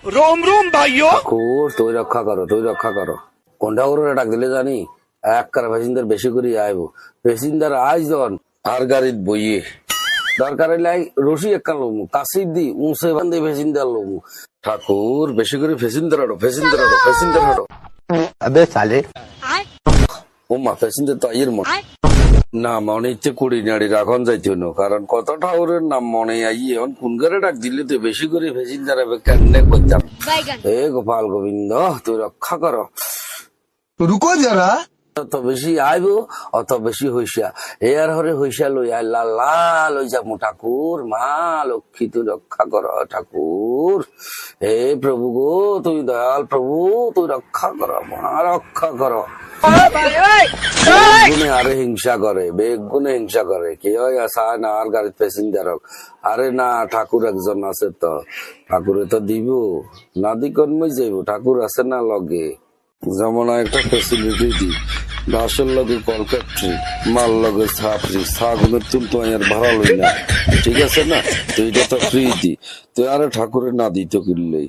रोम रोम भाइयों। ঠাকুর তুই রক্ষা করো, তুই রক্ষা করো। কোন ঠাকুরের ডাক দিলে জানি এক কারা প্যাসেঞ্জার বেশি করে আইব। প্যাসেঞ্জার আইজন আর গাড়িত বইয়ে দরকার লাই রশি একটা লমু কাশি দি উঁচে বান্ধে প্যাসেঞ্জার লমু। ঠাকুর বেশি করে প্যাসেঞ্জার হাঁটো, প্যাসেঞ্জার হাঁটো, প্যাসেঞ্জার হাঁটো। अबे साले ও মা প্যাসেঞ্জার তো আইয়ের মনে না মনে ইচ্ছে কুড়ি নাড়ি রাখন যাইতে হইল, কারণ কত ঠাকুরের নাম মনে আই এখন কোন করে ডাক দিলে তো বেশি করে প্যাসেঞ্জার হবে কেমনে করতাম। এ গোপাল গোবিন্দ তুই রক্ষা করো। तो रुको जरा। অত বেশি আইব অত বেশি হইসা এর হরে হইসা লই আল্লাহ লই যাবো। ঠাকুর মা লক্ষ্মী তুই রক্ষা কর, ঠাকুর হে প্রভু গো তুই দয়াল প্রভু তুই রক্ষা কর, মা রক্ষা কর। বেগুনে আরে হিংসা করে, বেগুনে হিংসা করে কে হয় আসা না আর গাড়ির প্যাসেঞ্জার হোক। আরে না ঠাকুর একজন আছে তো, ঠাকুরে তো দিব না দি কর্মই যাইব, ঠাকুর আছে না লগে। যেমন একটা ফেসিলিটি দি বাসের লগে কল ফ্যাক্টরি, মাল লগে ছাপরি ছাগুনের তুল তো আর ভাড়া লই না, ঠিক আছে না? তুই এটা তো ফ্রি দি তুই আরে ঠাকুরের না দিত কিনলেই